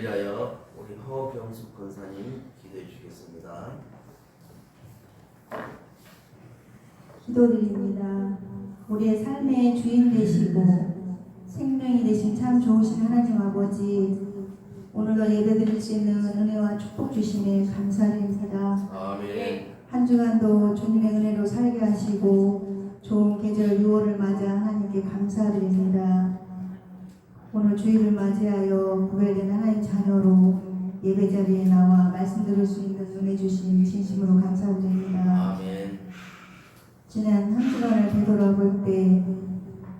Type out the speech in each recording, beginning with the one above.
위하여 우리 허경숙 권사님 기도해 주시겠습니다. 기도드립니다. 우리의 삶의 주인 되시고 생명이 되신 참 좋으신 하나님 아버지, 오늘도 예배드릴 수 있는 은혜와 축복 주심에 감사드립니다. 아멘. 한 주간도 주님의 은혜로 살게 하시고 좋은 계절 6월을 맞아 하나님께 감사드립니다. 오늘 주일을 맞이하여 구별된 하나님 자녀로 예배 자리에 나와 말씀 들을 수 있는 은혜 주신 진심으로 감사드립니다. 아멘. 지난 한 주간을 되돌아볼 때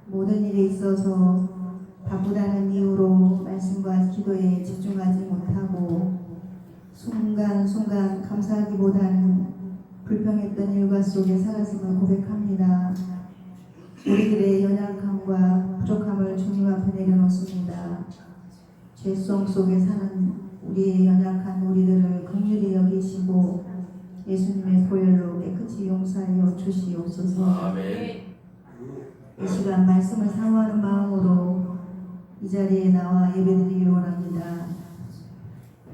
모든 일에 있어서 바쁘다는 이유로 말씀과 기도에 집중하지 못하고 순간순간 감사하기보다는 불평했던 일과 속에 살았음을 고백합니다. 우리들의 연약함과 부족함을 주님 앞에 내려놓습니다. 죄성 속에 사는 우리의 연약한 우리들을 긍휼히 여기시고 예수님의 보혈로 깨끗이 용서하여 주시옵소서. 아멘. 이 시간 말씀을 사모하는 마음으로 이 자리에 나와 예배드리기 원합니다.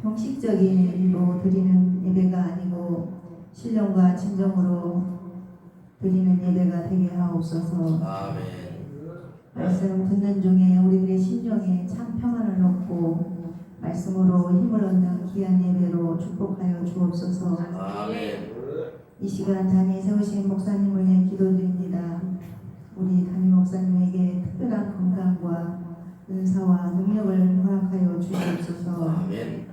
형식적인 일로 드리는 예배가 아니고 신령과 진정으로 드리는 예배가 되게 하옵소서. 아멘. 말씀 듣는 중에 우리들의 심령에 참 평안을 얻고 말씀으로 힘을 얻는 귀한 예배로 축복하여 주옵소서. 아멘. 이 시간 단위 세우신 목사님을 위해 기도드립니다. 우리 담임 목사님에게 특별한 건강과 은사와 능력을 허락하여 주시옵소서. 아멘.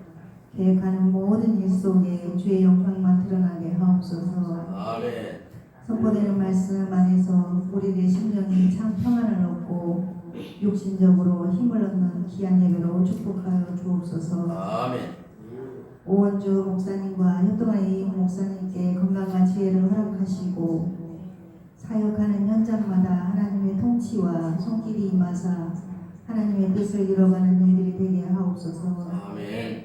계획하는 모든 일 속에 주의 영광만 드러나게 하옵소서. 아멘. 선포되는 말씀 안에서 우리들의 심령이 참 평안을 얻고 육신적으로 힘을 얻는 귀한 예배로 축복하여 주옵소서. 아멘. 오원주 목사님과 협동하는 이용 목사님께 건강과 지혜를 허락하시고 사역하는 현장마다 하나님의 통치와 손길이 임하사 하나님의 뜻을 이뤄가는 일들이 되게 하옵소서. 아멘.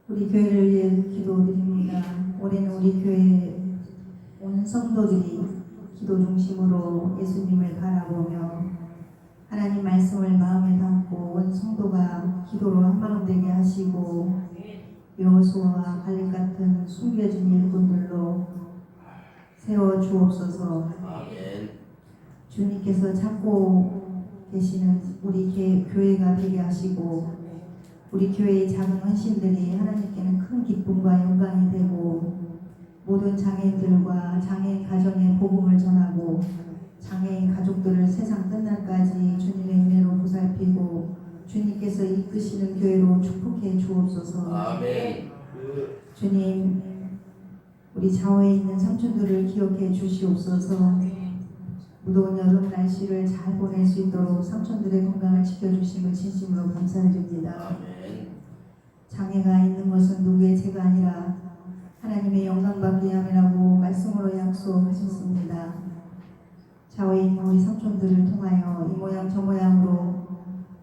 우리 교회를 위해 기도드립니다. 올해는 우리 교회 온 성도들이 기도 중심으로 예수님을 바라보며 하나님 말씀을 마음에 담고 온 성도가 기도로 한마음 되게 하시고 여호수아와 갈렙 같은 숨겨진 일꾼들로 세워 주옵소서. 아멘. 주님께서 찾고 계시는 우리 교회가 되게 하시고 우리 교회의 작은 헌신들이 하나님께는 큰 기쁨과 영광이 되고 모든 장애인들과 장애인 가정의 복음을 전하고 장애인 가족들을 세상 끝날까지 주님의 은혜로 보살피고 주님께서 이끄시는 교회로 축복해 주옵소서. 아멘. 주님, 우리 좌우에 있는 삼촌들을 기억해 주시옵소서. 무더운 여름 날씨를 잘 보낼 수 있도록 삼촌들의 건강을 지켜주심을 진심으로 감사드립니다. 아멘. 장애가 있는 것은 누구의 죄가 아니라 하나님의 영광받기 위함이라고 말씀으로 약속하셨습니다. 좌우에 있는 우리 삼촌들을 통하여 이 모양 저 모양으로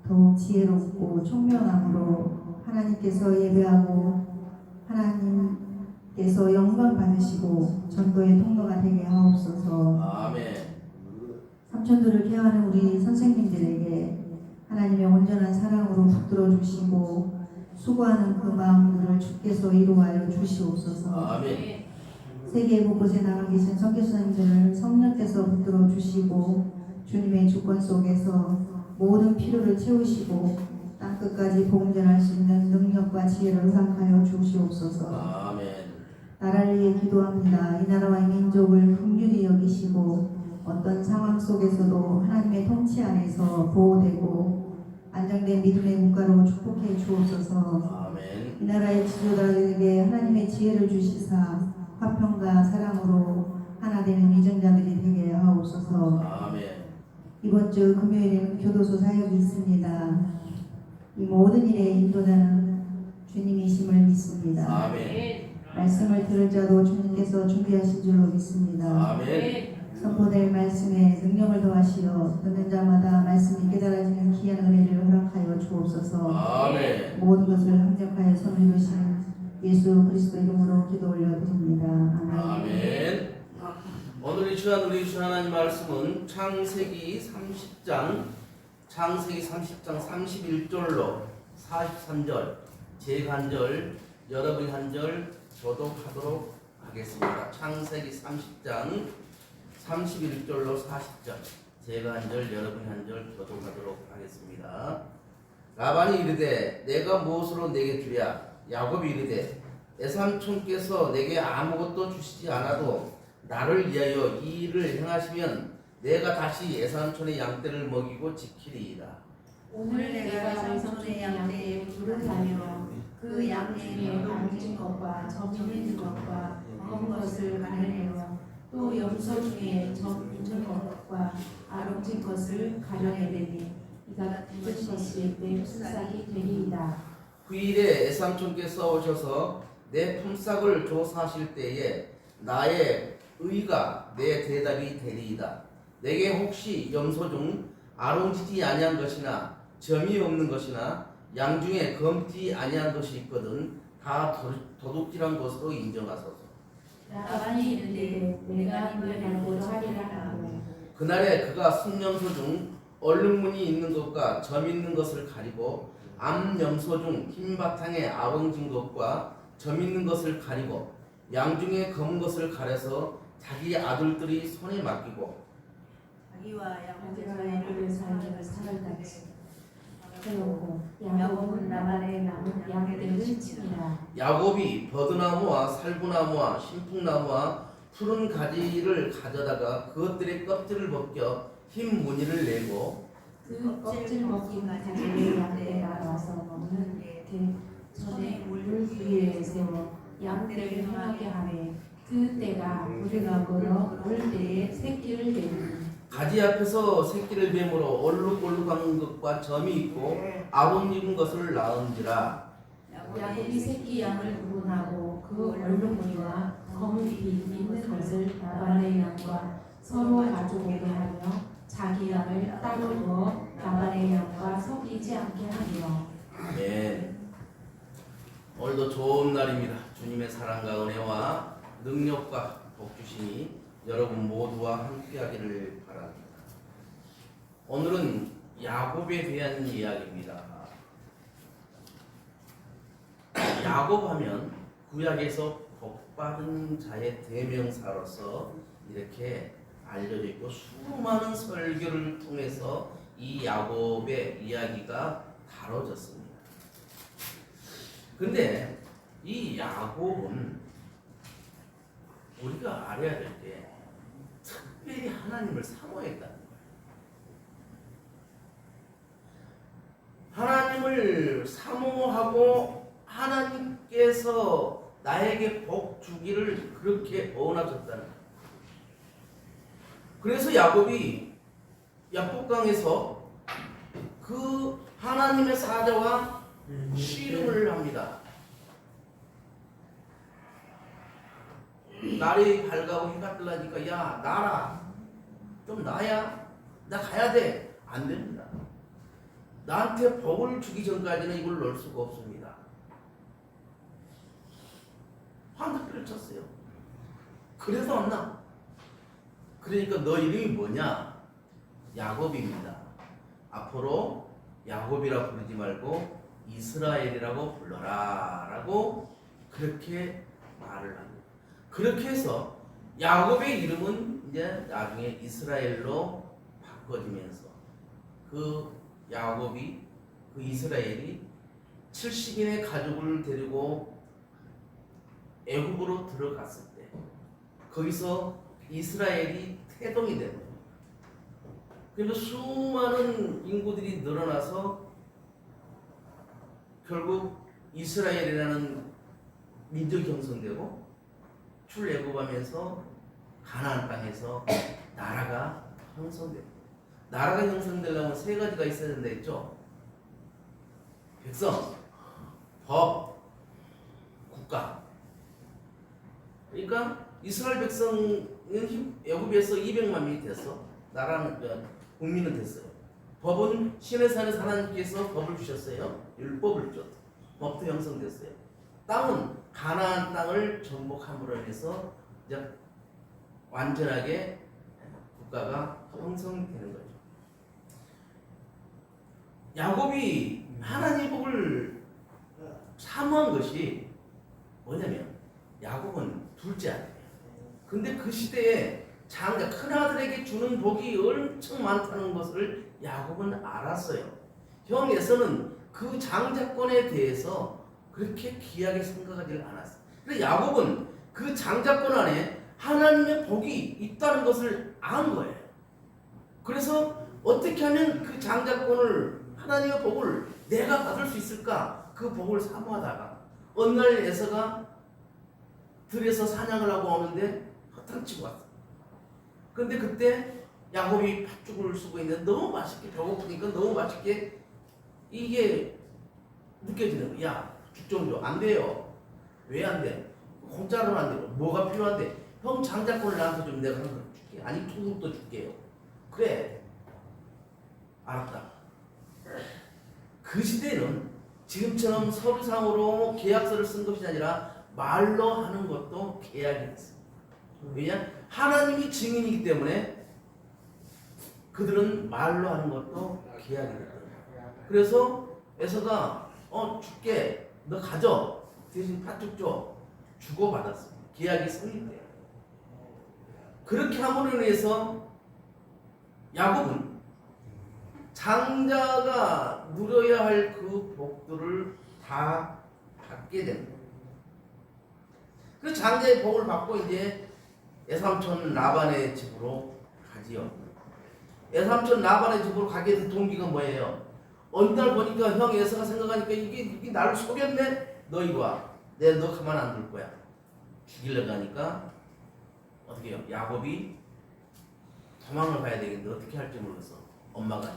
더욱 지혜롭고 총명함으로 하나님께서 예배하고 하나님께서 영광 받으시고 전도의 통로가 되게 하옵소서. 아멘. 삼촌들을 케어하는 우리 선생님들에게 하나님의 온전한 사랑으로 붙들어 주시고 수고하는 그 마음들을 주께서 이루하여 주시옵소서. 아멘. 세계 곳곳에 나가 계신 선교사님들을 성령께서 붙들어 주시고 주님의 주권 속에서 모든 필요를 채우시고 땅끝까지 복음 전할 수 있는 능력과 지혜를 허락하여 주시옵소서. 아멘. 나라를 위해 기도합니다. 이 나라와 이 민족을 긍휼히 여기시고 어떤 상황 속에서도 하나님의 통치 안에서 보호되고 안정된 믿음의 국가로 축복해 주옵소서. 아멘. 이 나라의 지도자들에게 하나님의 지혜를 주시사 화평과 사랑으로 하나 되는 위정자들이 되게 하옵소서. 아멘. 이번 주 금요일에는 교도소 사역이 있습니다. 이 모든 일의 인도자는 주님이심을 믿습니다. 아멘. 말씀을 들을 자도 주님께서 준비하신 줄로 믿습니다. 아멘. 선포될 말씀에 능력을 더하시어 듣는 자마다 말씀이 깨달아지는 귀한 은혜를 허락하여 주옵소서. 아멘. 모든 것을 합력하여 선을 이루신 예수 그리스도 이름으로 기도 올려드립니다. 아멘. 아멘. 오늘 이 시간 우리 주신 하나님 말씀은 창세기 30장 31절로 43절 제가 한 절, 여러분이 한 절 교독하도록 하겠습니다. 창세기 30장 31절로 40절 제가 한 절, 여러분이 한 절 교독하도록 하겠습니다. 라반이 이르되 내가 무엇으로 내게 주랴? 야곱이 이르되 내 삼촌께서 내게 아무것도 주시지 않아도 나를 위하여 이 일을 행하시면 내가 다시 예삼촌의 양떼를 먹이고 지키리이다. 오늘 내가 삼촌의 양떼에 불을 달며 그 양떼에 얹은 것과 점 있는 것과 검은 것을 가려내며 또 염소 중에 점 있는 것과 아롱진 것을 가려내리니 이가 같은 것이 내 품삯이 되리이다. 후일에 예삼촌께서 오셔서 내 품삯을 조사하실 때에 나의 의가 내 대답이 되리이다. 내게 혹시 염소 중 아롱지지 아니한 것이나 점이 없는 것이나 양 중에 검지 아니한 것이 있거든 다 도둑질한 것으로 인정하소서. 라반이 이르되 내가 네 말대로 하리라 하고 그날에 그가 순염소 중 얼룩무늬 있는 것과 점 있는 것을 가리고 암염소 중 흰 바탕에 아롱진 것과 점 있는 것을 가리고 양 중에 검은 것을 가려서 자기 아들들이 손에 맡기고 자기와 야곱의 사이를 살같이 세우고 야곱은 라반의 남은 양들을 지키라. 야곱이 버드나무와 살구나무와 신풍나무와 푸른 가지를 가져다가 그것들의 껍질을 벗겨 흰 무늬를 내고 그 껍질 벗긴 가지를 양떼에 나와서 먹는 게 전에 물 위에 세워 양떼를 행하게 하매 그 때가 우리가 걸어 물때에 새끼를 내니 가지 앞에서 새끼를 뱀으로 얼룩얼룩한 것과 점이 있고 아롱 익은 것을 낳은지라. 야곱이 새끼 양을 구분하고 그 얼룩무늬와 검은 빛 있는 것을 라반의 양과 서로 가져오게 하며 자기 양을 따로 두어 라반의 양과 섞이지 않게 하며. 네. 오늘도 좋은 날입니다. 주님의 사랑과 은혜와 능력과 복주심이 여러분 모두와 함께하기를 바랍니다. 오늘은 야곱에 대한 이야기입니다. 야곱하면 구약에서 복받은 자의 대명사로서 이렇게 알려져 있고 수많은 설교를 통해서 이 야곱의 이야기가 다뤄졌습니다. 근데 이 야곱은 우리가 알아야 될 게 특별히 하나님을 사모했다는 거예요. 하나님을 사모하고 하나님께서 나에게 복 주기를 그렇게 원하셨다는 거예요. 그래서 야곱이 약복강에서 그 하나님의 사자와 씨름을 합니다. 날이 밝아고 해가 뜨려니까 야 나라 좀 나야 나 가야 돼. 안 됩니다. 나한테 복을 주기 전까지는 이걸 넣을 수가 없습니다. 황급기를 쳤어요. 그래서 없나? 그러니까 너 이름이 뭐냐? 야곱입니다. 앞으로 야곱이라 부르지 말고 이스라엘이라고 불러라 라고 그렇게 말을 합니다. 그렇게 해서 야곱의 이름은 이제 나중에 이스라엘로 바꿔지면서 그 야곱이 그 이스라엘이 70인의 가족을 데리고 애굽으로 들어갔을 때 거기서 이스라엘이 태동이 되는 거예요. 그래서 수많은 인구들이 늘어나서 결국 이스라엘이라는 민족이 형성되고 출애굽하면서 가나안 땅에서 나라가 형성됩니다. 나라가 형성되려면 세 가지가 있어야 된다 했죠. 백성, 법, 국가. 그러니까 이스라엘 백성은 애굽에서 200만 명이 됐어. 나라는 국민은 됐어요. 법은 신의 산에서 하나님께서 법을 주셨어요. 율법을 주셨어요. 법도 형성됐어요. 땅은 가나안 땅을 정복함으로 인해서 이제 완전하게 국가가 형성되는 거죠. 야곱이 하나님의 복을 사모한 것이 뭐냐면 야곱은 둘째 아들이에요. 근데 그 시대에 장자 큰아들에게 주는 복이 엄청 많다는 것을 야곱은 알았어요. 형 에서는 그 장자권에 대해서 그렇게 귀하게 생각하지 않았어요. 그래서 야곱은 그 장자권 안에 하나님의 복이 있다는 것을 안 거예요. 그래서 어떻게 하면 그 장자권을 하나님의 복을 내가 받을 수 있을까? 그 복을 사모하다가 어느 날 에서가 들에서 사냥을 하고 오는데 허탕치고 왔어요. 그런데 그때 야곱이 팥죽을 쓰고 있는데 너무 맛있게 배고프니까 너무 맛있게 이게 느껴지는 거야. 야, 죽 좀 줘. 안 돼요. 왜 안 돼? 공짜로는 안 돼요. 뭐가 필요한데? 형 장자권을 나한테 좀 내가 하나 줄게. 아니 투국도 줄게요. 그래. 알았다. 그 시대는 지금처럼 서류상으로 계약서를 쓴 것이 아니라 말로 하는 것도 계약이 됐어요. 왜냐? 하나님이 증인이기 때문에 그들은 말로 하는 것도 계약이 됐어요. 그래서 에서가 줄게. 너 가져. 대신 팥죽 줘. 주고받았어요. 계약이 성립돼요. 그렇게 함으로 인해서 야곱은 장자가 누려야 할 그 복들을 다 받게 됩니다. 그 장자의 복을 받고 이제 애삼촌 라반의 집으로 가지요. 애삼촌 라반의 집으로 가게 된 동기가 뭐예요? 어느 날 보니까 형 에서가 생각하니까 이게 나를 속였네? 너 이리 와. 내가 너 가만 안 둘 거야. 죽이려고 하니까 어떻게 해요? 야곱이 도망을 가야 되겠는데 어떻게 할지 몰라서 엄마가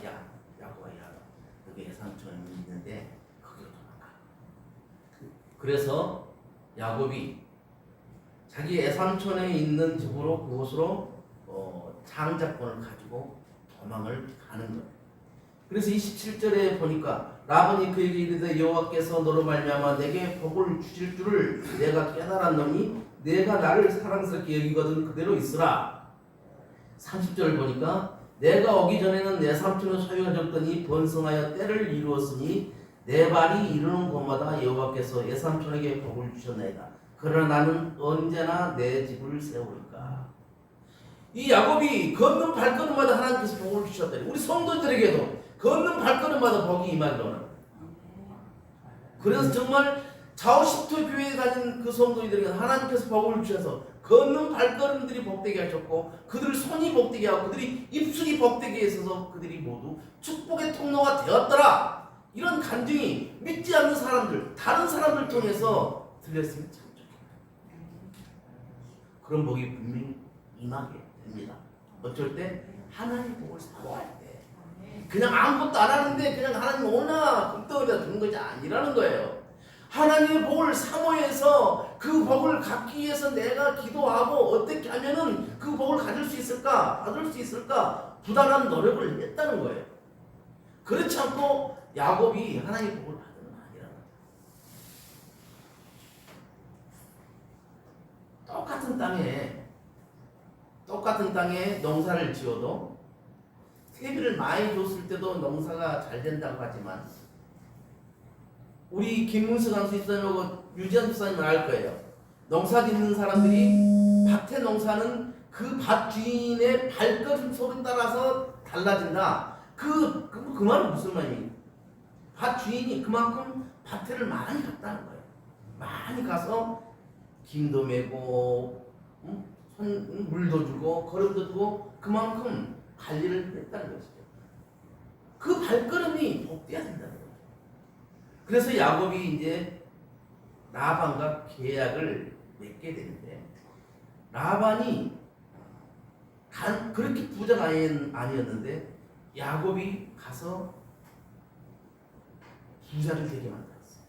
야곱아 여기 애삼촌이 있는데 거기로 도망가. 그래서 야곱이 자기 애삼촌에 있는 집으로 그곳으로 장자권을 가지고 도망을 가는 거예요. 그래서 27절에 보니까 라반이 그에게 이르되 여호와께서 너로 말미암아 내게 복을 주실 줄을 내가 깨달았노니 내가 나를 사랑스럽게 여기거든 그대로 있으라. 30절 보니까 내가 오기 전에는 내 삼촌의 소유가 적더니 번성하여 때를 이루었으니 내 발이 이르는 곳마다 여호와께서 내 삼촌에게 복을 주셨나이다. 그러나 나는 언제나 내 집을 세울까. 이 야곱이 걷는 발걸음마다 하나님께서 복을 주셨다니. 우리 성도들에게도 걷는 발걸음마다 복이 임하기로는. 그래서 정말 좌우십토 교회에 다닌 그 성도들에게 하나님께서 복을 주셔서 걷는 발걸음들이 복되게 하셨고 그들 손이 복되게 하고 그들이 입술이 복되게 해서 그들이 모두 축복의 통로가 되었더라. 이런 간증이 믿지 않는 사람들, 다른 사람들 통해서 들렸으면 참 좋겠다. 그런 복이 분명히 임하게 됩니다. 어쩔 때 하나님 복을 사모할 때 그냥 아무것도 안 하는데 그냥 하나님 오나 금덩이다 주는 것이 아니라는 거예요. 하나님의 복을 사모해서 그 복을 갖기 위해서 내가 기도하고 어떻게 하면은 그 복을 가질 수 있을까? 받을 수 있을까? 부단한 노력을 했다는 거예요. 그렇지 않고 야곱이 하나님의 복을 받은 건 아니라는 거예요. 똑같은 땅에 농사를 지어도 퇴비를 많이 줬을 때도 농사가 잘 된다고 하지만 우리 김문수 강수 집사님하고 유지한 집사님은 알 거예요. 농사 짓는 사람들이 밭의 농사는 그 밭 주인의 발걸음 소리 따라서 달라진다. 그 말은 무슨 말이에요? 밭 주인이 그만큼 밭을 많이 갔다는 거예요. 많이 가서 김도 메고 물도 주고 거름도 주고 그만큼 관리를 했다는 것이죠. 그 발걸음이 복돼야 된다는 거예요. 그래서 야곱이 이제 라반과 계약을 맺게 되는데 라반이 그렇게 부자가 아니었는데 야곱이 가서 부자를 되게 만들었어.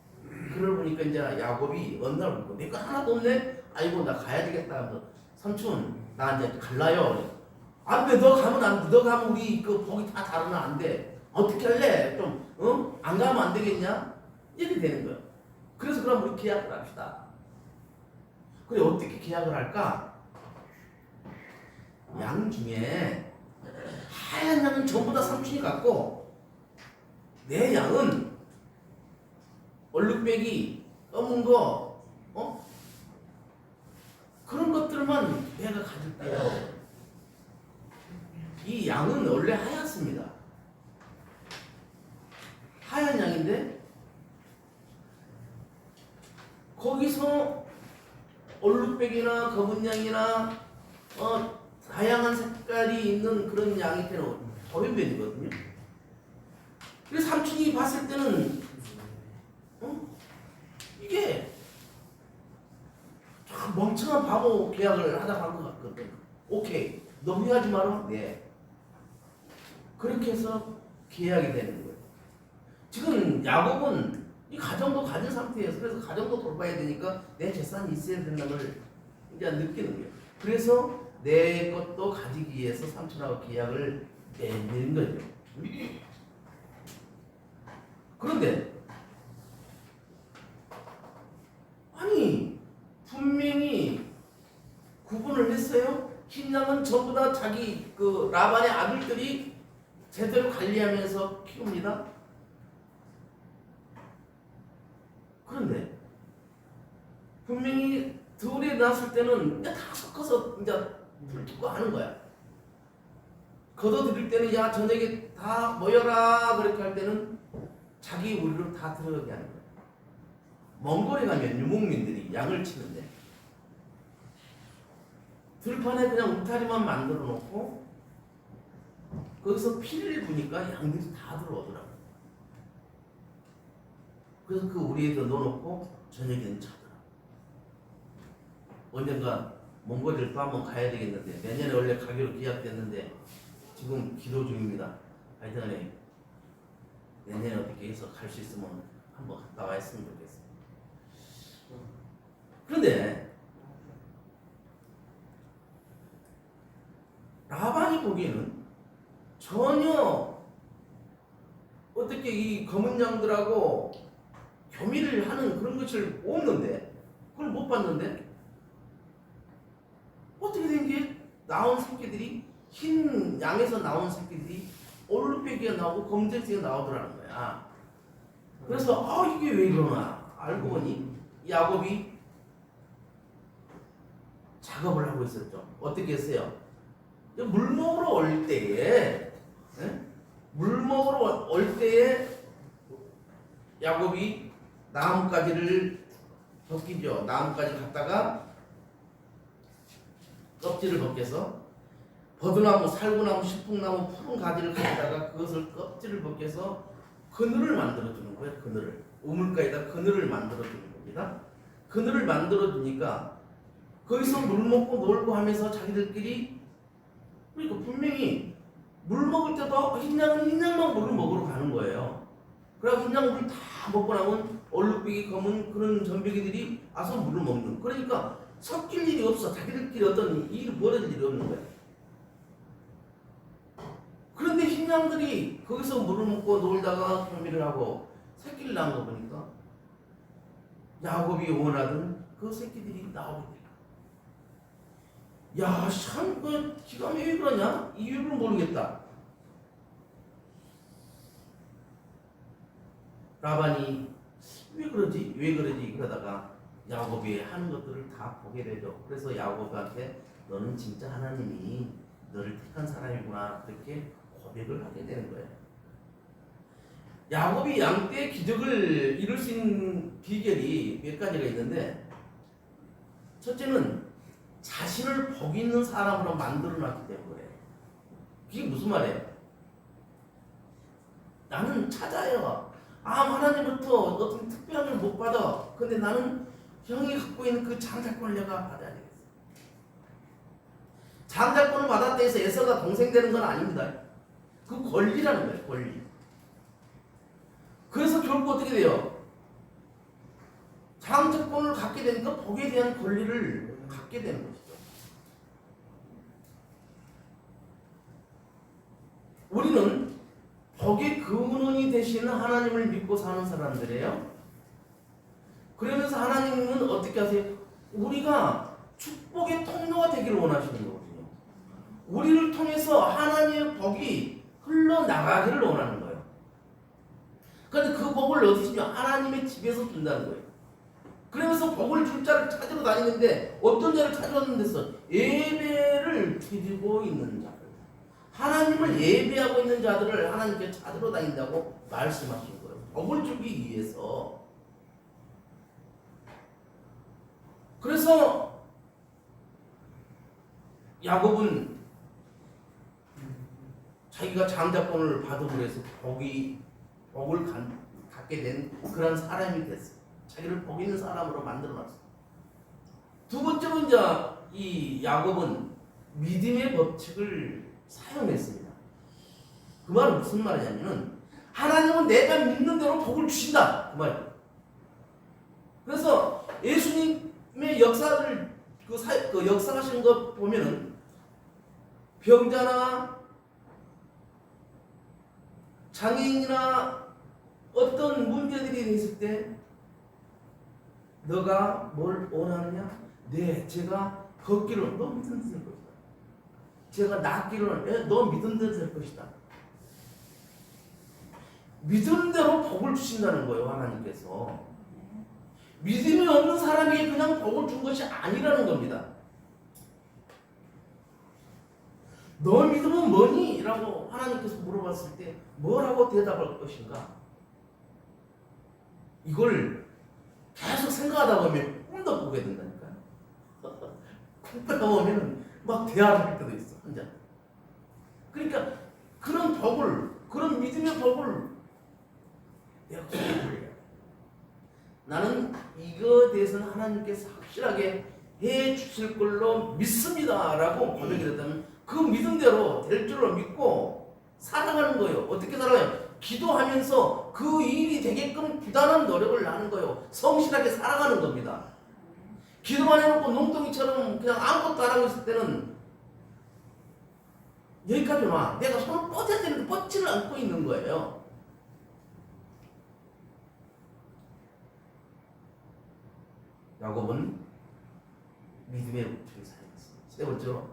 그러고 보니까 이제 야곱이 어느 날 보고 내거 하나도 없네? 아이고 나 가야 되겠다 하면서 삼촌 나 이제 갈라요. 안 돼. 너 가면 안 돼. 너 가면 우리 그 복이 다 다르면 안 돼. 어떻게 할래? 좀 안 가면 안 되겠냐? 이렇게 되는 거예요. 그래서 그럼 우리 계약을 합시다. 그래 어떻게 계약을 할까? 양 중에 하얀 양은 전부 다 삼촌이 갖고 내 양은 얼룩배기, 검은 거, 그런 것들만 내가 가질 때요. 이 양은 원래 하얗습니다. 하얀 양인데 거기서 얼룩배기나 검은 양이나 다양한 색깔이 있는 그런 양이 때는 더변변이거든요. 그래서 삼촌이 봤을 때는 이게 참 멍청한 바보 계약을 하다가 한 것 같거든. 오케이, 너 후회하지 마라. 네. 그렇게 해서 계약이 되는 거예요. 지금 야곱은 이 가정도 가진 상태에서 그래서 가정도 돌봐야 되니까 내 재산이 있어야 된다는 걸 이제 느끼는 거예요. 그래서 내 것도 가지기 위해서 삼촌하고 계약을 맺는 거죠. 그런데 아니 분명히 구분을 했어요. 흰 양은 전부 다 자기 그 라반의 아들들이 제대로 관리하면서 키웁니다. 그런데 분명히 둘이 낳았을 때는 이제 다 섞어서 이제 불 뜯고 하는 거야. 걷어들일 때는 야 저녁에 다 모여라 그렇게 할 때는 자기 우리로 다 들어가게 하는 거야. 몽골에 가면 유목민들이 양을 치는데 들판에 그냥 울타리만 만들어 놓고 거기서 피를 부니까 양들이 다 들어오더라고. 그래서 그 우리에도 넣어놓고 저녁에는 자더라. 언젠가 몽골을 또 한번 가야 되겠는데 내년에 원래 가기로 계약됐는데 지금 기도 중입니다. 하여튼간에 내년에 어떻게 해서 갈 수 있으면 한번 갔다 와 했으면 좋겠어요. 그런데 라반이 보기에는 전혀 어떻게 이 검은 양들하고 교미를 하는 그런 것을 없는데 그걸 못 봤는데 어떻게 된 게 나온 새끼들이 흰 양에서 나온 새끼들이 얼룩배기가 나오고 검정색이 나오더라는 거야. 그래서 이게 왜 이러나 알고 보니 야곱이 작업을 하고 있었죠. 어떻게 했어요? 물 먹으러 올 때에 물 먹으러 올 때에 야곱이 나뭇가지를 벗기죠. 나뭇가지 갖다가 껍질을 벗겨서 버드나무, 살구나무, 식풍나무, 푸른 가지를 갖다가 그것을 껍질을 벗겨서 그늘을 만들어주는 거예요. 그늘을 우물가에다 그늘을 만들어주는 겁니다. 그늘을 만들어주니까 거기서 물 먹고 놀고 하면서 자기들끼리 그러니까 분명히 물 먹을 때도 흰양은 흰양만 물을 먹으러 가는 거예요. 그래서 흰양 물 다 먹고 나면 얼룩배기 검은 그런 전배기들이 와서 물을 먹는. 그러니까 섞일 일이 없어. 자기들끼리 어떤 일이 벌어질 일이 없는 거야. 그런데 흰양들이 거기서 물을 먹고 놀다가 교미를 하고 새끼를 낳은 거 보니까 야곱이 원하던 그 새끼들이 나오게 돼. 야, 참, 기가 왜 그러냐? 이유를 모르겠다. 라반이 왜 그러지? 그러다가 야곱이 하는 것들을 다 보게 되죠. 그래서 야곱한테 너는 진짜 하나님이 너를 택한 사람이구나 그렇게 고백을 하게 되는 거예요. 야곱이 양떼의 기적을 이룰 수 있는 비결이 몇 가지가 있는데 첫째는 자신을 복 있는 사람으로 만들어놨기 때문에. 그게 무슨 말이에요? 나는 찾아요. 하나님부터 어떤 특별한 걸 못 받아. 근데 나는 형이 갖고 있는 그 장자권을 내가 받아야 되겠어. 장자권을 받았다 해서 에서가 동생 되는 건 아닙니다. 그 권리라는 거예요. 권리. 그래서 결국 어떻게 돼요? 장자권을 갖게 되니까 복에 대한 권리를 갖게 되는 것이죠. 우리는 복의 근원이 되시는 하나님을 믿고 사는 사람들이에요. 그러면서 하나님은 어떻게 하세요? 우리가 축복의 통로가 되기를 원하시는 거거든요. 우리를 통해서 하나님의 복이 흘러나가기를 원하는 거예요. 그런데 그 복을 어디서 주냐? 하나님의 집에서 준다는 거예요. 그러면서 복을 줄 자를 찾으러 다니는데 어떤 자를 찾아왔는데서 예배를 드리고 있는 자들, 하나님을 예배하고 있는 자들을 하나님께 찾으러 다닌다고 말씀하신 거예요. 복을 주기 위해서. 그래서 야곱은 자기가 장자권을 받음으로 해서 복을 갖게 된 그런 사람이 됐어요. 자기를 복 있는 사람으로 만들어놨어요. 두 번째로 이제 이 야곱은 믿음의 법칙을 사용했습니다. 그 말은 무슨 말이냐면은 하나님은 내가 믿는 대로 복을 주신다 그 말이에요. 그래서 예수님의 역사를 그 역사하시는 거 보면은 병자나 장애인이나 어떤 문제들이 있을 때 너가 뭘 원하느냐? 네, 제가 걷기를 너 믿은 대로 될 것이다. 제가 낫기를 너 믿은 대로 될 것이다. 믿은 대로 복을 주신다는 거예요, 하나님께서. 믿음이 없는 사람에게 그냥 복을 준 것이 아니라는 겁니다. 너 믿음은 뭐니? 라고 하나님께서 물어봤을 때 뭐라고 대답할 것인가? 이걸 계속 생각하다 보면 꿈도 꾸게 된다니까요. 꿈꾸다 보면 막 대화를 할 때도 있어, 혼자. 그러니까 그런 복을, 그런 믿음의 복을 내가 소유해야 돼. 나는 이거에 대해서는 하나님께서 확실하게 해 주실 걸로 믿습니다 라고 고백을 했다면 그 믿음대로 될 줄로 믿고 살아가는 거예요. 어떻게 살아가요? 기도하면서 그 일이 되게끔 부단한 노력을 하는 거예요. 성실하게 살아가는 겁니다. 기도만 해놓고 농동이처럼 그냥 아무것도 안 하고 있을 때는 여기까지 와. 내가 손을 뻗어야 되는데 뻗지를 않고 있는 거예요. 야곱은 믿음의 법칙을 사용했어요. 세 번째로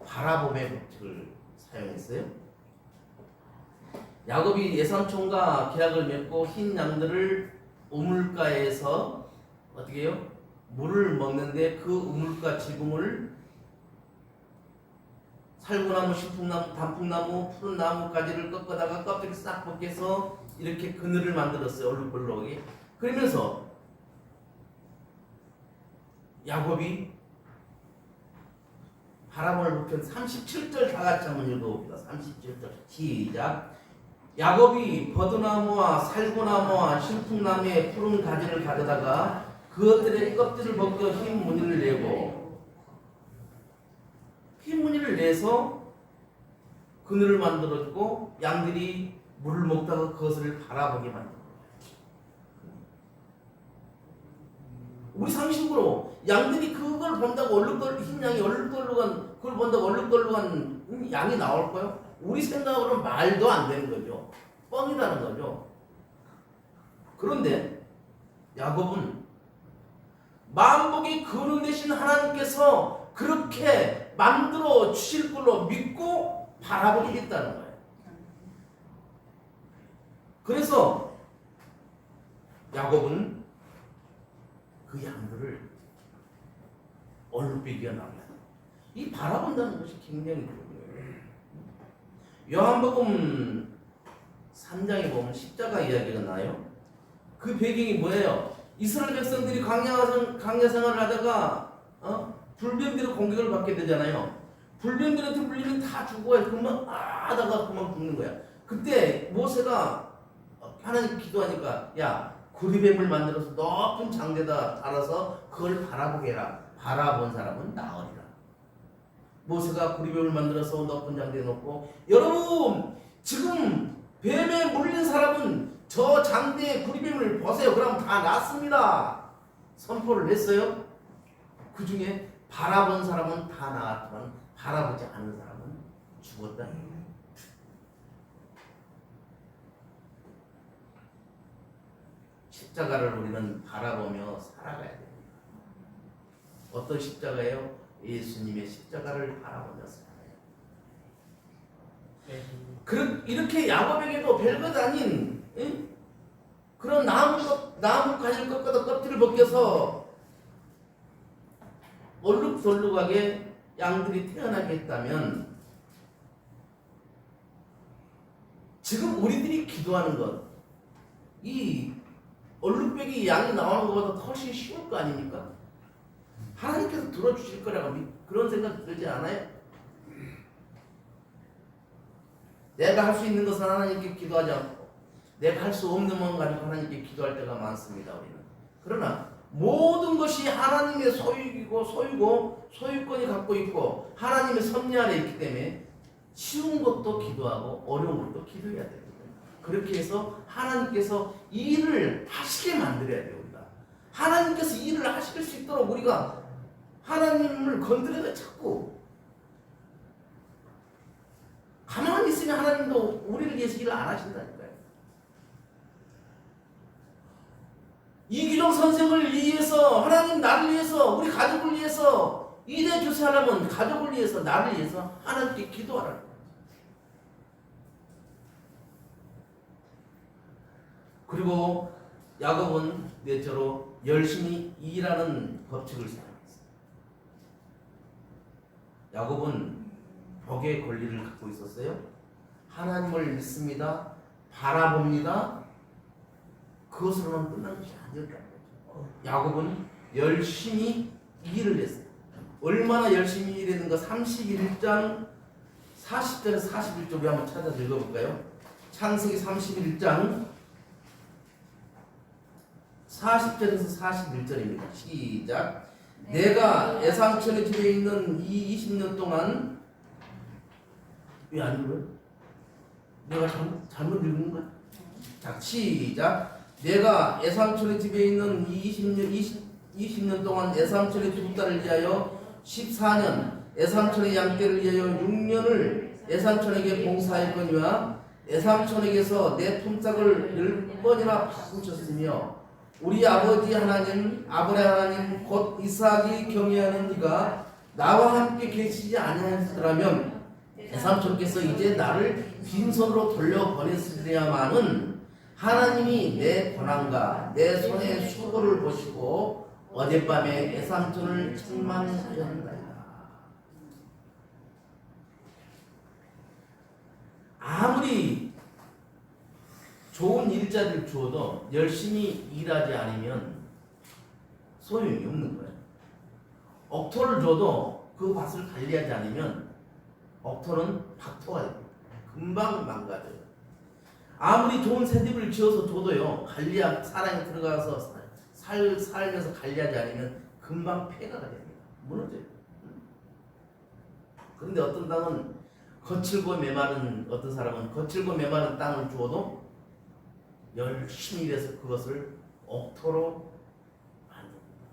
바라봄의 법칙을 사용했어요. 야곱이 예삼촌과 계약을 맺고 흰 양들을 우물가에서 어떻게 해요? 물을 먹는데 그 우물가 지붕을 살구나무, 신풍나무, 단풍나무, 푸른 나무가지를 꺾어다가 껍데기 싹 벗겨서 이렇게 그늘을 만들었어요. 얼룩벌룩하게. 그러면서 야곱이 바라볼 목표 37절 다 같이 한번 읽어봅니다. 37절 시작. 야곱이 버드나무와 살구나무와 신풍나무의 푸른 가지를 가져다가 그것들의 껍질을 벗겨 흰 무늬를 내고 흰 무늬를 내서 그늘을 만들어주고 양들이 물을 먹다가 그것을 바라보게 만들어요. 우리 상식으로 양들이 그걸 본다고 흰 양이 얼룩덜룩한 그걸 본다고 얼룩덜룩한 양이 나올 거요? 우리 생각으로는 말도 안 되는 거죠. 뻥이라는 거죠. 그런데 야곱은 만복이 근원 되신 하나님께서 그렇게 만들어 주실 걸로 믿고 바라보게 했다는 거예요. 그래서 야곱은 그 양들을 얼룩비기가 나옵니다. 이 바라본다는 것이 굉장히 중요해요. 요한복음 3장에 보면 십자가 이야기가 나요. 그 배경이 뭐예요? 이스라엘 백성들이 광야 생활을 하다가 불뱀들의 공격을 받게 되잖아요. 불뱀들한테 물리면 다 죽어요. 그만 하다가 그만 죽는 거야. 그때 모세가 하나님 기도하니까 야 구리뱀을 만들어서 높은 장대에다 달아서 그걸 바라보게 해라. 바라본 사람은 나으리라. 모세가 구리뱀을 만들어서 높은 장대에 놓고 여러분 지금 뱀에 물린 사람은 저 장대에 구리뱀을 보세요. 그럼 다 낫습니다. 선포를 했어요. 그 중에 바라본 사람은 다 나았지만 바라보지 않은 사람은 죽었다. 십자가를 우리는 바라보며 살아가야 됩니다. 어떤 십자가예요? 예수님의 십자가를 바라보며 살아요. 이렇게 야곱에게도 별것 아닌 그런 나무 가지를 꺾어서 껍질을 벗겨서 얼룩덜룩하게 양들이 태어나게 했다면 지금 우리들이 기도하는 것, 이 얼룩배기 양이 나오는 것보다 훨씬 쉬울 거 아닙니까? 하나님께서 들어주실 거라고 그런 생각 들지 않아요? 내가 할 수 있는 것은 하나님께 기도하지 않고 내가 할 수 없는 것 가지고 하나님께 기도할 때가 많습니다. 우리는. 그러나 모든 것이 하나님의 소유고 소유권이 갖고 있고 하나님의 섭리 아래 있기 때문에 쉬운 것도 기도하고 어려운 것도 기도해야 됩니다. 그렇게 해서 하나님께서 일을 하시게 만들어야 돼요. 우리가 하나님께서 일을 하실 수 있도록 우리가 하나님을 건드려서 자꾸 가만히 있으면 하나님도 우리를 위해서 일을 안 하신다니까요. 이기종 선생을 위해서, 하나님 나를 위해서, 우리 가족을 위해서, 이대 주사람은 가족을 위해서, 나를 위해서 하나님께 기도하라는 거예요. 그리고 야곱은 넷째로 열심히 일하는 법칙을 사용했어요. 야곱은 벽의 권리를 갖고 있었어요. 하나님을 믿습니다. 바라봅니다. 그것으로는 끝난 것이 아니었다는 거죠. 야곱은 열심히 일을 했어요. 얼마나 열심히 일했는가 31장 40절에서 41절 우리 한번 찾아서 읽어볼까요? 창세기 31장 40절에서 41절입니다. 시작. 내가 애상천의 집에 있는 이 20년 동안 왜 안 읽어요? 내가 잘못 읽는 거야? 자, 시작. 내가 애상천의 집에 있는 이 20년 동안 애상천의 두 딸을 위하여 14년, 애상천의 양떼를 위하여 6년을 애상천에게 봉사했거니와 애상천에게서 내 품삯을 10번이나 바꾸셨으며 우리 아버지 하나님, 아브라함 하나님, 곧 이삭이 경외하는 이가 나와 함께 계시지 아니하였더라면 애삼촌께서 이제 나를 빈손으로 돌려보냈으리야마는 하나님이 내 고난과 내 손의 수고를 보시고 어젯밤에 애삼촌을 책망하셨나이다. 아무리 좋은 일자리를 주어도 열심히 일하지 않으면 소용이 없는 거예요. 억토를 줘도 그 밭을 관리하지 않으면 억토는 박토가 됩니다. 금방 망가져요. 아무리 좋은 새집을 지어서 줘도요, 사랑이 들어가서 살면서 관리하지 않으면 금방 폐가가 됩니다. 무너져요. 그런데 어떤 땅은 거칠고 메마른, 어떤 사람은 거칠고 메마른 땅을 주어도 열심히 일해서 그것을 억토로 만듭니다.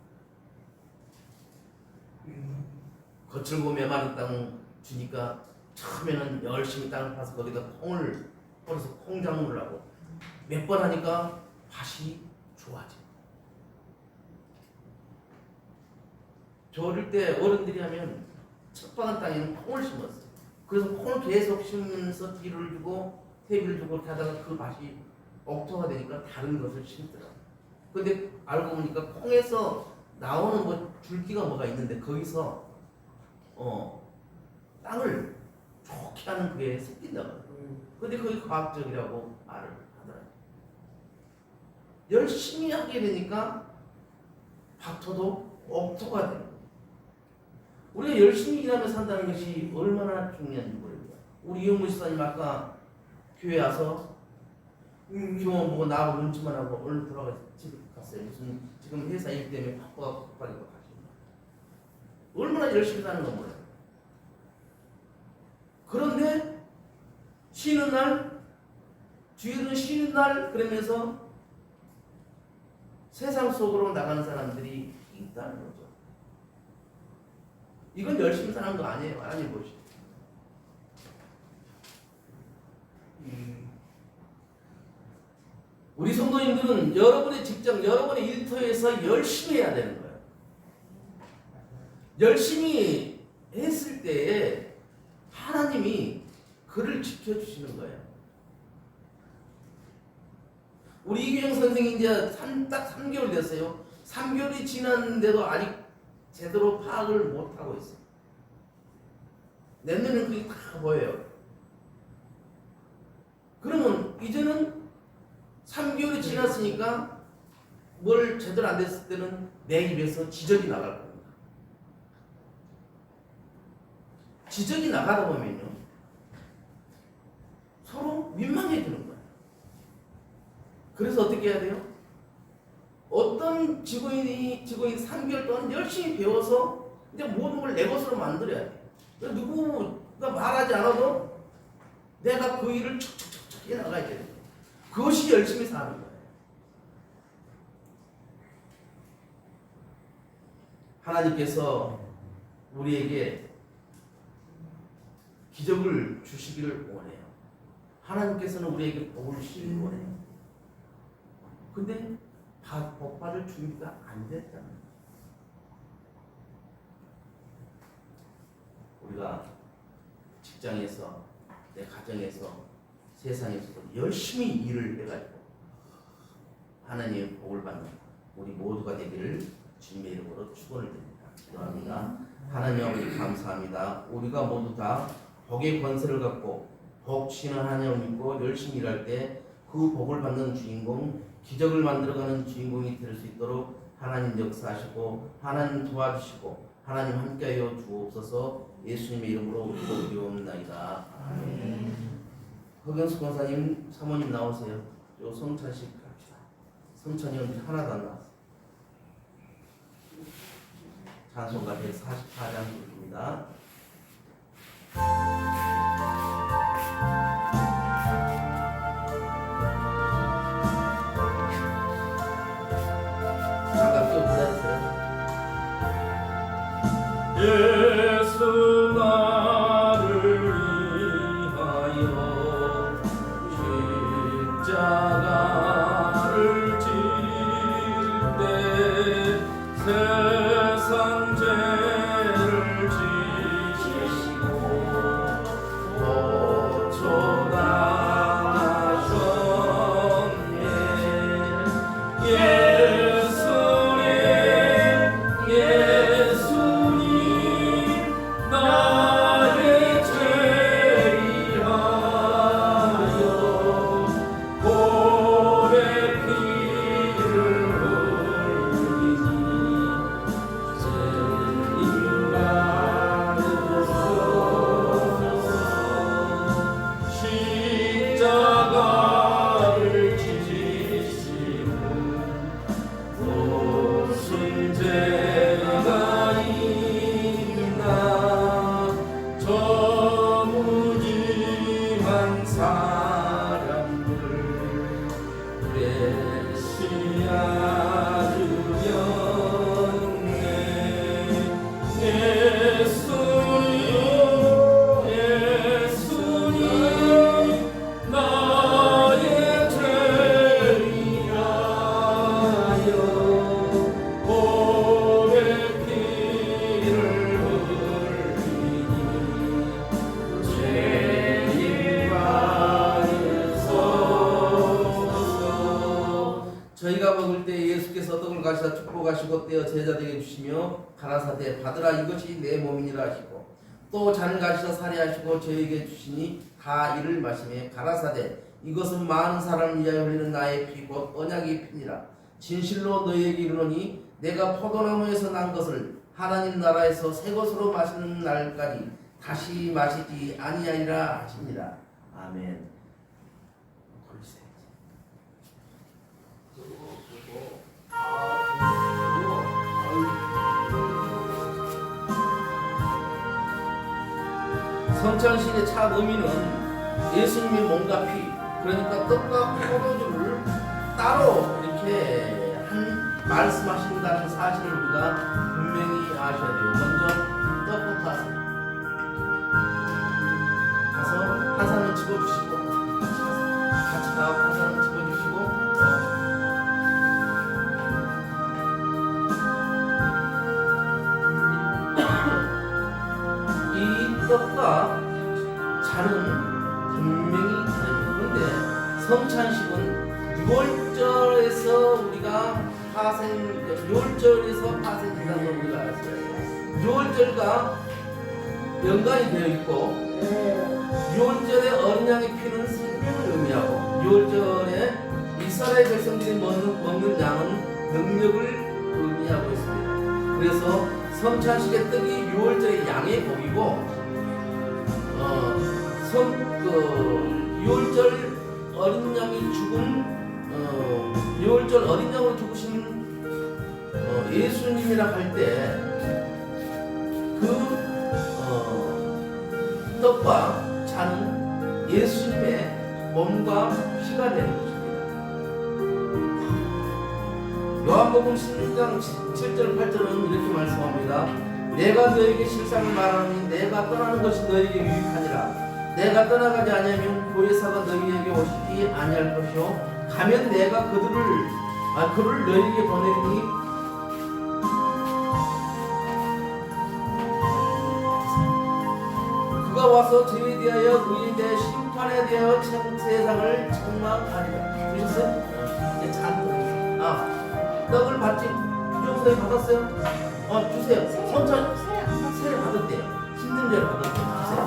거칠고 메마른 땅 주니까 처음에는 열심히 땅을 파서 거기다 콩을 뿌려서 콩작물을 하고 몇 번 하니까 밭이 좋아져요. 저 어릴 때 어른들이 하면 척박한 땅에는 콩을 심었어요. 그래서 콩을 계속 심으면서 뒤를 주고 퇴비를 주고 이렇게 하다가 그 밭이 억토가 되니까 다른 것을 심더라고요. 근데 알고 보니까 콩에서 나오는 뭐 줄기가 뭐가 있는데 거기서 땅을 좋게 하는 그게 섞인다고. 근데 그게 과학적이라고 말을 하더라고요. 열심히 하게 되니까 박토도 억토가 돼요. 우리가 열심히 일하며 산다는 것이 얼마나 중요한지 모릅니다. 우리 이용무 지사님 아까 교회 와서 교원 보고 나하고 눈치만 하고 얼른 돌아가 집에 갔어요. 무슨 지금 회사 일 때문에 바빠서 급하게 가십니다. 얼마나 열심히 사는 건 몰라요. 그런데 쉬는 날, 주일은 쉬는 날 그러면서 세상 속으로 나가는 사람들이 있다는 거죠. 이건 열심히 사는 거 아니에요. 하나님 보시죠. 우리 성도님들은 여러분의 직장, 여러분의 일터에서 열심히 해야 되는 거예요. 열심히 했을 때에 하나님이 그를 지켜주시는 거예요. 우리 이규영 선생이 이제 딱 3개월 됐어요. 3개월이 지났는데도 아직 제대로 파악을 못하고 있어요. 내 눈에는 그게 다 보여요. 그러면 이제는 3개월이 지났으니까 뭘 제대로 안 됐을 때는 내 입에서 지적이 나갈 겁니다. 지적이 나가다 보면요, 서로 민망해지는 거예요. 그래서 어떻게 해야 돼요? 어떤 직원이 3개월 동안 열심히 배워서 이제 모든 걸 내 것으로 만들어야 돼요. 누구가 말하지 않아도 내가 그 일을 척척척척 해나가야 돼요. 그것이 열심히 사는 거예요. 하나님께서 우리에게 기적을 주시기를 원해요. 하나님께서는 우리에게 복을 주시기를 원해요. 근데 복 받을 준비가 안 됐다는 거예요. 우리가 직장에서, 내 가정에서, 세상에서도 열심히 일을 해가지고 하나님의 복을 받는 우리 모두가 되기를 주님의 이름으로 축원을 드립니다. 기도합니다. 하나님 아버지 감사합니다. 우리가 모두 다 복의 권세를 갖고 복 주시는 하나님을 믿고 열심히 일할 때 그 복을 받는 주인공, 기적을 만들어가는 주인공이 될 수 있도록 하나님 역사하시고 하나님 도와주시고 하나님 함께하여 주옵소서. 예수님의 이름으로 기도드리옵나이다. 아멘. 허경수 권사님, 사모님 나오세요. 요 성찬식 합시다. 성찬이 오늘 하나도 안 나왔어요. 찬송가 144장 부릅니다. 잠깐 좀 기다리세요. 예수 나를 위하여 십자가를 질때 세상 죄를 지시고 도초당하셨네. 예수님 나의 죄 위하여 보배 피를 흘리니 십자가를 지시고 무슨 죄가 있나 저 무지한 사람들 메시아 주였네. 예수님 나의 죄 위하여 보배 피를 흘리니 죄를 받으소서. 저희가 먹을 때 예수께서 떡을 가시사 축복하시고 떼어 제자들에게 주시며 가라사대 받으라 이것이 내 몸이니라 하시고 또 잔을 가시사 살해하시고 저에게 주시니 다 이를 마시며 가라사대 이것은 많은 사람을 위하여 흘리는 나의 피 곧 언약의 피니라. 진실로 너희에게 이르노니 내가 포도나무에서 난 것을 하나님 나라에서 새 것으로 마시는 날까지 다시 마시지 아니하리라 하십니다. 아멘. 돌리세요. 성찬식의 참 의미는 예수님의 몸과 피, 그러니까 떡과 포도주를 따로 이렇게 말씀하신다는 사실을 우리가 분명히 아셔야 돼요. 먼저 떡부터 하세요. 가서 화산을 집어주시고 같이 가서 화산을 집어주시고 이 떡과 잔은 분명히 다릅니다. 그런데 성찬식은 6월절 6월절에서 파생된다는 걸 우리가 알았어요. 6월절과 연관이 되어 있고 6월절에 어린 양의 피는 생명을 의미하고 6월절에 이스라엘 백성들이 먹는 양은 능력을 의미하고 있습니다. 그래서 성찬식의 떡이 6월절의 양의 복이고 6월절 어린 양이 죽은 6월절 어린 양으로 죽으신 예수님이라 할 때 그 떡과 잔은 예수님의 몸과 피가 되는 것입니다. 요한복음 16장 7절 8절은 이렇게 말씀합니다. 내가 너에게 실상을 말하니 내가 떠나는 것이 너에게 유익하니라. 내가 떠나가지 아니하면 보혜사가 너희에게 오시지 아니할 것이요 가면 내가 그를 너희에게 보내리니 그가 와서 저희에 대하여 우리에 대해 심판에 대하여 세상을 책망하리라. 주셨어요? 이제 잔 떡을 받지 주셨어요? 받았어요? 주세요. 성찬 세례 받았대요. 힘든 대로 받았대요. 주세요.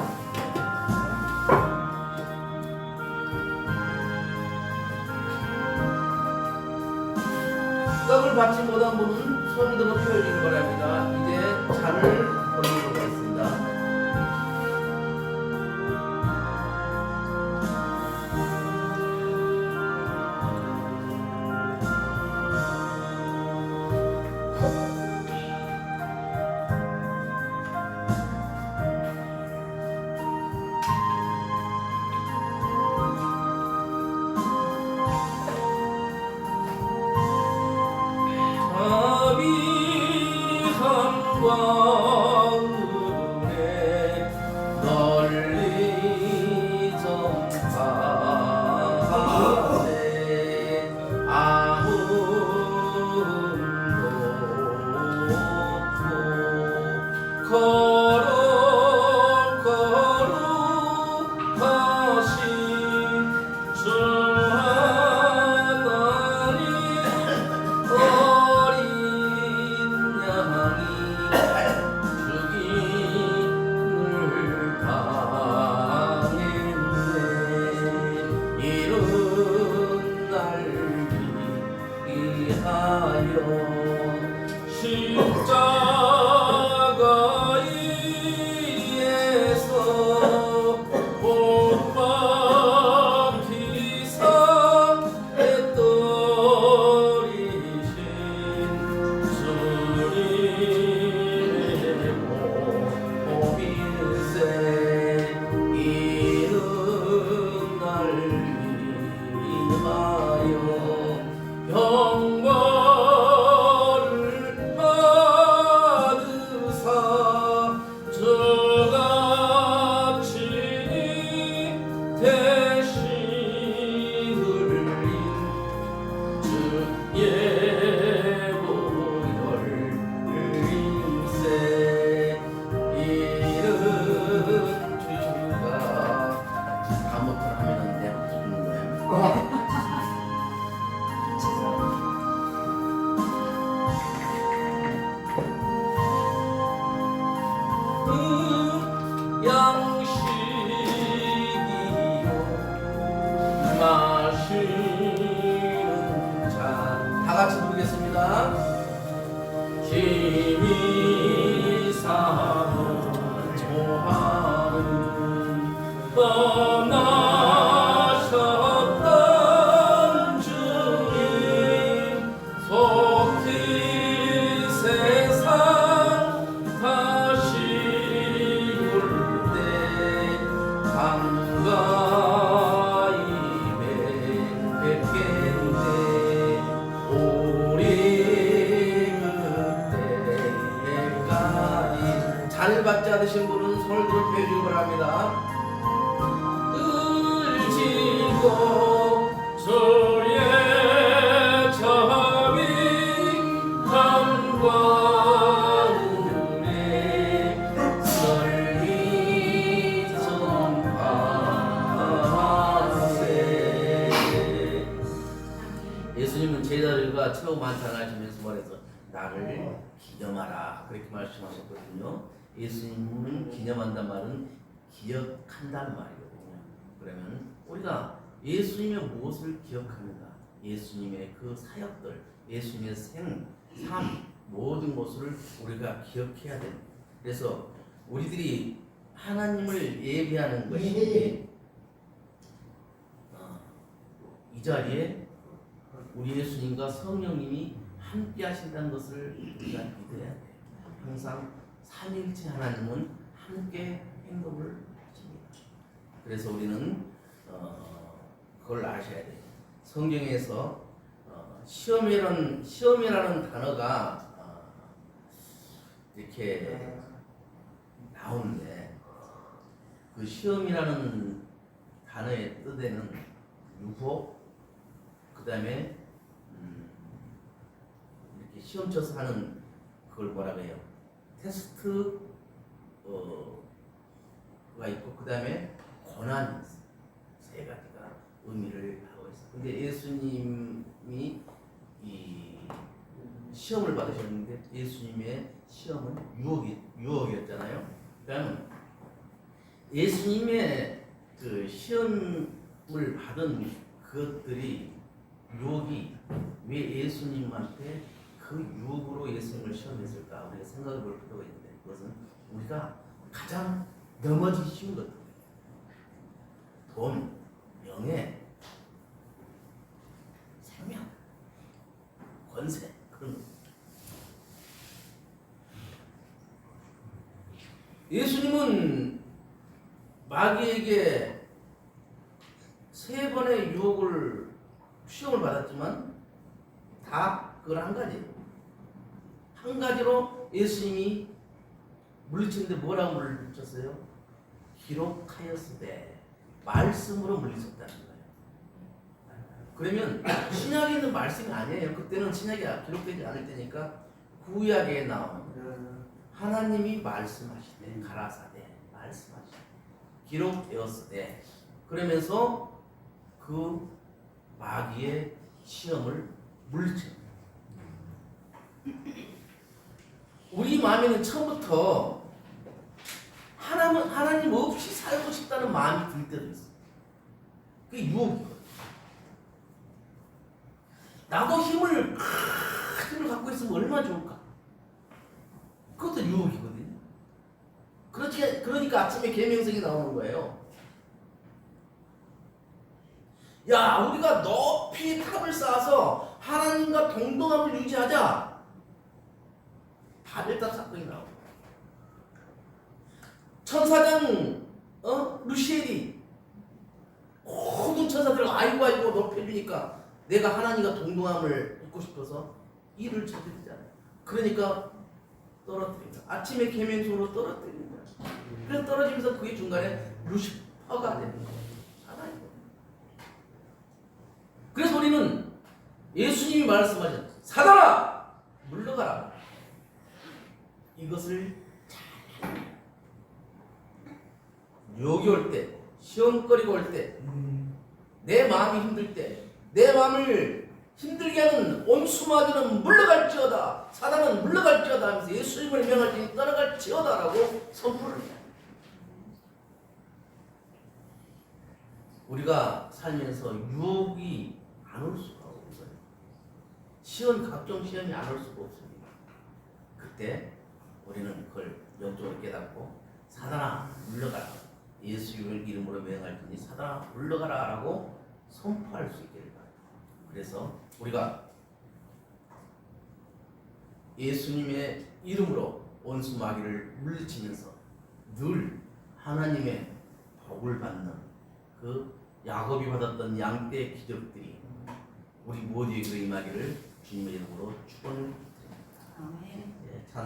떡을 받지 못한 분은 손 들어 펴주시기 바랍니다. 이제 잔을 보내도록 하겠습니다. 잔을 받지 않으신 분은 손을 들어 펴주시기 바랍니다. 을지고 주의 자비 함과 은혜 널리 전파하세. 예수님은 제자들과 처음 만찬을 하시면서 말해서 나를 기념하라 그렇게 말씀하셨거든요. 예수님은 기념한단 말은 기억한다는 말이거든요. 그러면 우리가 예수님의 무엇을 기억하는가? 예수님의 그 사역들, 예수님의 삶 모든 것을 우리가 기억해야 됩니다. 그래서 우리들이 하나님을 예배하는 것이 이 자리에 우리 예수님과 성령님이 함께 하신다는 것을 우리가 믿어야 돼요. 항상 삼일체 하나님은 함께 행동을 하십니다. 그래서 우리는 그걸 아셔야 돼요. 성경에서 시험이라는 단어가 이렇게 나오는데 그 시험이라는 단어의 뜻에는 유혹, 그 다음에 이렇게 시험 쳐서 하는 그걸 뭐라고 해요? 테스트가 있고 그 다음에 고난이 있어요. 세 가지가 의미를 하고 있어요. 근데 예수님이 이 시험을 받으셨는데 예수님의 시험은 유혹이었잖아요. 그러니까 예수님의 그 시험을 받은 그것들이 유혹이 왜 예수님한테 그 유혹으로 예수님을 시험했을까 우리가 생각해 볼 필요가 있는데 그것은 우리가 가장 넘어지기 쉬운 것들 돈, 명예, 생명, 권세 그런 것. 예수님은 마귀에게 3번의 유혹을 시험을 받았지만 다 그걸 한 가지로 예수님이 물리쳤는데 뭐라고 물리쳤어요? 기록하였으되 말씀으로 물리쳤다는 거예요. 그러면 신약에 있는 말씀이 아니에요. 그때는 신약이 기록되지 않을 때니까 구약에 나오는 하나님이 말씀하시되 가라사대 말씀하시되 기록되었으되 그러면서 그 마귀의 시험을 물리쳐. 우리 마음에는 처음부터 하나님 없이 살고 싶다는 마음이 들 때도 있어. 그게 유혹이거든. 나도 힘을 갖고 있으면 얼마나 좋을까? 그것도 유혹이거든요. 그러니까 아침에 계명성이 나오는 거예요. 야, 우리가 높이 탑을 쌓아서 하나님과 동등함을 유지하자. 바벨탑 사건이 나오고 천사장 루시엘이 모든 천사들을 아이고 높여주니까 내가 하나님과 동등함을 입고 싶어서 일을 저지르잖아요. 그러니까 떨어뜨립니다. 아침에 계명성으로 떨어뜨립니다. 그래서 떨어지면서 그게 중간에 루시퍼가 되는 거예요. 하나님. 그래서 우리는 예수님이 말씀하신 사단아 물러가라. 이것을 잘 유혹이 올 때, 시험거리가 올 때, 내 마음이 힘들 때, 내 마음을 힘들게 하는 온수마귀는 물러갈지어다, 사단은 물러갈지어다 하면서 예수님을 명할 테니 떠나갈지어다라고 선포를 해요. 우리가 살면서 유혹이 안 올 수가 없어요. 각종 시험이 안 올 수가 없습니다. 그때 우리는 그걸 영적으로 깨닫고 사단아 물러가라. 예수 이름으로 명할 테니 사단아 물러가라 라고 선포할 수 있기를 바랍니다. 그래서 우리가 예수님의 이름으로 원수 마귀를 물리치면서 늘 하나님의 복을 받는 그 야곱이 받았던 양떼의 기적들이 우리 모두에게 임하기를 주님의 이름으로 축원을 드립니다. 아멘.